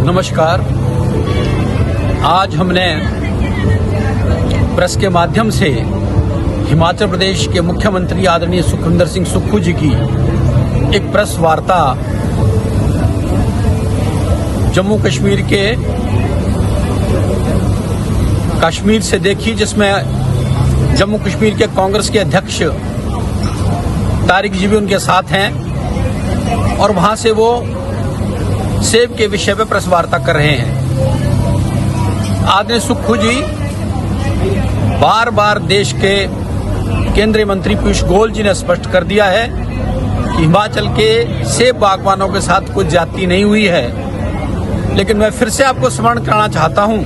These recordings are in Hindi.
नमस्कार। आज हमने प्रेस के माध्यम से हिमाचल प्रदेश के मुख्यमंत्री आदरणीय सुखविंदर सिंह सुक्खू जी की एक प्रेस वार्ता जम्मू कश्मीर के कश्मीर से देखी, जिसमें जम्मू कश्मीर के कांग्रेस के अध्यक्ष तारिक जी भी उनके साथ हैं और वहां से वो सेब के विषय पर प्रेस वार्ता कर रहे हैं। आदरणीय सुक्खू जी बार बार देश के केंद्रीय मंत्री पीयूष गोयल जी ने स्पष्ट कर दिया है कि हिमाचल के सेब बागवानों के साथ कोई ज्यादती नहीं हुई है। लेकिन मैं फिर से आपको स्मरण कराना चाहता हूं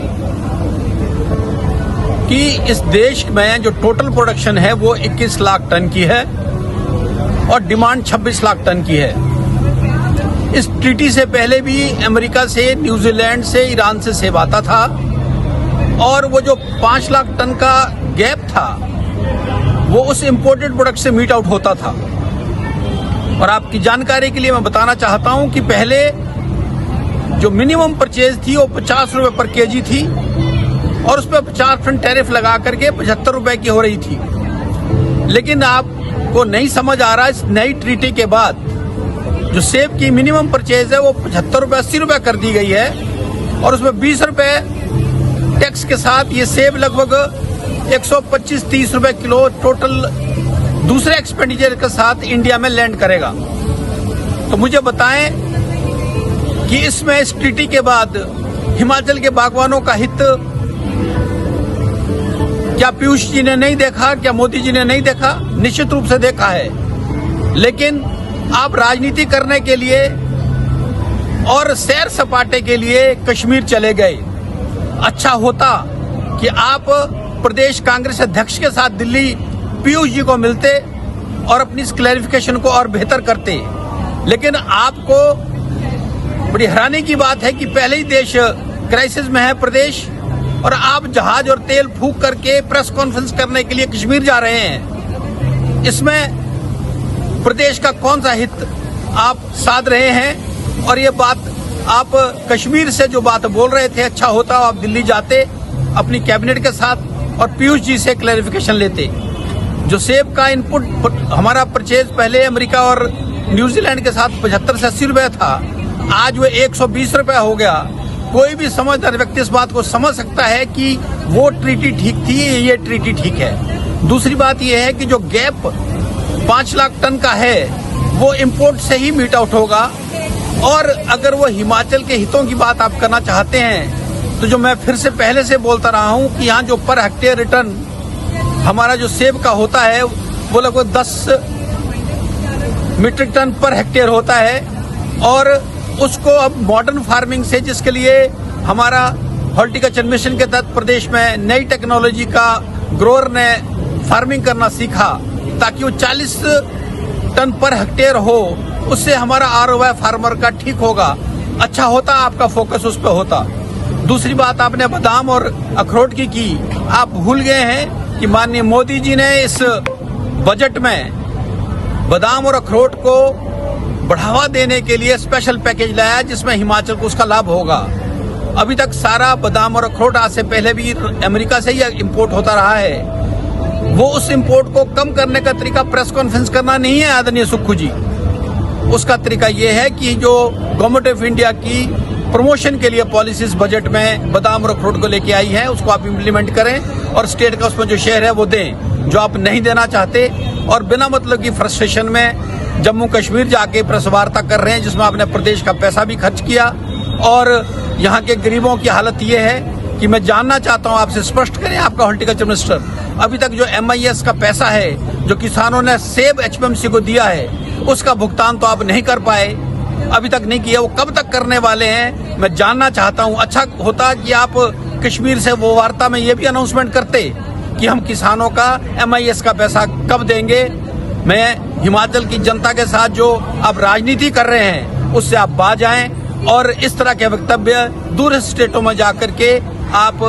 कि इस देश में जो टोटल प्रोडक्शन है वो 21 लाख टन की है और डिमांड 26 लाख टन की है। इस ट्रीटी से पहले भी अमेरिका से, न्यूजीलैंड से, ईरान से सेब आता था और वो जो 5 लाख टन का गैप था वो उस इंपोर्टेड प्रोडक्ट से मीट आउट होता था। और आपकी जानकारी के लिए मैं बताना चाहता हूं कि पहले जो मिनिमम परचेज थी वो 50 रुपए पर केजी थी और उस पर 50% टैरिफ लगा करके 75 रुपए की हो रही थी। लेकिन आपको नहीं समझ आ रहा, इस नई ट्रीटी के बाद जो सेब की मिनिमम परचेज है वो 75 रुपए 80 रुपए कर दी गई है और उसमें 20 रुपए टैक्स के साथ ये सेब लगभग 125-30 रुपए किलो टोटल दूसरे एक्सपेंडिचर के साथ इंडिया में लैंड करेगा। तो मुझे बताएं कि इसमें इस ट्रीटी के बाद हिमाचल के बागवानों का हित क्या पीयूष जी ने नहीं देखा, क्या मोदी जी ने नहीं देखा? निश्चित रूप से देखा है। लेकिन आप राजनीति करने के लिए और सैर सपाटे के लिए कश्मीर चले गए। अच्छा होता कि आप प्रदेश कांग्रेस अध्यक्ष के साथ दिल्ली पीयूष जी को मिलते और अपनी इस क्लैरिफिकेशन को और बेहतर करते। लेकिन आपको बड़ी हैरानी की बात है कि पहले ही देश क्राइसिस में है प्रदेश, और आप जहाज और तेल फूंक करके प्रेस कॉन्फ्रेंस करने के लिए कश्मीर जा रहे हैं। इसमें प्रदेश का कौन सा हित आप साध रहे हैं? और ये बात आप कश्मीर से जो बात बोल रहे थे, अच्छा होता आप दिल्ली जाते अपनी कैबिनेट के साथ और पीयूष जी से क्लैरिफिकेशन लेते। जो सेब का इनपुट हमारा परचेज पहले अमेरिका और न्यूजीलैंड के साथ 75 से 80 रुपए था, आज वो 120 रुपए हो गया। कोई भी समझदार व्यक्ति इस बात को समझ सकता है कि वो ट्रीटी ठीक थी, ये ट्रीटी ठीक है। दूसरी बात ये है कि जो गैप 5 लाख टन का है वो इंपोर्ट से ही मीट आउट होगा। और अगर वो हिमाचल के हितों की बात आप करना चाहते हैं तो जो मैं फिर से पहले से बोलता रहा हूं कि यहाँ जो पर हेक्टेयर रिटर्न हमारा जो सेब का होता है वो लगभग 10 मीट्रिक टन पर हेक्टेयर होता है और उसको अब मॉडर्न फार्मिंग से, जिसके लिए हमारा हॉर्टिकल्चर मिशन के तहत प्रदेश में नई टेक्नोलॉजी का ग्रोअर ने फार्मिंग करना सीखा ताकि वो 40 टन पर हेक्टेयर हो, उससे हमारा ROI फार्मर का ठीक होगा। अच्छा होता आपका फोकस उस पर होता। दूसरी बात आपने बादाम और अखरोट की आप भूल गए हैं कि माननीय मोदी जी ने इस बजट में बादाम और अखरोट को बढ़ावा देने के लिए स्पेशल पैकेज लाया जिसमें हिमाचल को उसका लाभ होगा। अभी तक सारा बादाम और अखरोट आज से पहले भी अमेरिका से ही इंपोर्ट होता रहा है। वो उस इंपोर्ट को कम करने का तरीका प्रेस कॉन्फ्रेंस करना नहीं है आदरणीय सुक्खू जी। उसका तरीका ये है कि जो गवर्नमेंट ऑफ इंडिया की प्रमोशन के लिए पॉलिसीज बजट में बादाम और अखरोट को लेके आई है उसको आप इम्प्लीमेंट करें और स्टेट का उसमें जो शेयर है वो दें जो आप नहीं देना चाहते। और बिना मतलब की फ्रस्ट्रेशन में जम्मू कश्मीर जाके प्रेस वार्ता कर रहे हैं जिसमें आपने प्रदेश का पैसा भी खर्च किया। और यहाँ के गरीबों की हालत ये है कि मैं जानना चाहता हूँ, आपसे स्पष्ट करें आपका हॉर्टिकल्चर मिनिस्टर, अभी तक जो MIS का पैसा है जो किसानों ने सेब HPMC को दिया है उसका भुगतान तो आप नहीं कर पाए, अभी तक नहीं किया। वो कब तक करने वाले हैं मैं जानना चाहता हूँ। अच्छा होता कि आप कश्मीर से वो वार्ता में ये भी अनाउंसमेंट करते कि हम किसानों का MIS का पैसा कब देंगे। मैं हिमाचल की जनता के साथ जो आप राजनीति कर रहे हैं उससे आप बाज आएं और इस तरह के वक्तव्य दूर स्टेटों में जाकर के आप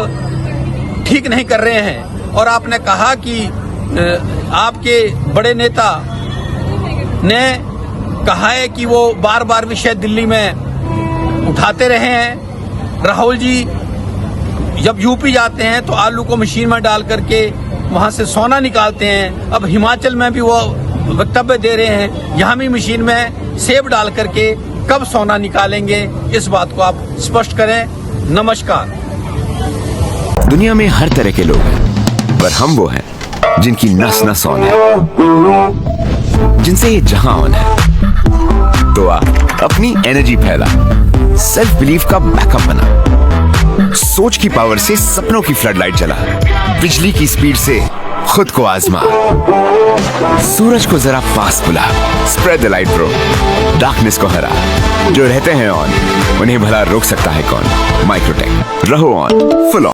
ठीक नहीं कर रहे हैं। और आपने कहा कि आपके बड़े नेता ने कहा है कि वो बार बार विषय दिल्ली में उठाते रहे हैं राहुल जी जब यूपी जाते हैं तो आलू को मशीन में डाल करके वहां से सोना निकालते हैं। अब हिमाचल में भी वो वक्तव्य दे रहे हैं, यहाँ भी मशीन में सेब डाल करके कब सोना निकालेंगे, इस बात को आप स्पष्ट करें। नमस्कार। दुनिया में हर तरह के लोग हैं, पर हम वो हैं जिनकी नस नस ऑन है, जिनसे ये जहां ऑन है। तो आप अपनी एनर्जी फैला, सेल्फ बिलीफ का बैकअप बना, सोच की पावर से सपनों की फ्लडलाइट जला, बिजली की स्पीड से खुद को आजमा, सूरज को जरा पास बुला, spread the light bro, darkness को हरा। जो रहते हैं ऑन उन्हें भला रोक सकता है कौन। माइक्रोटेक, रहो ऑन, फुल ऑन।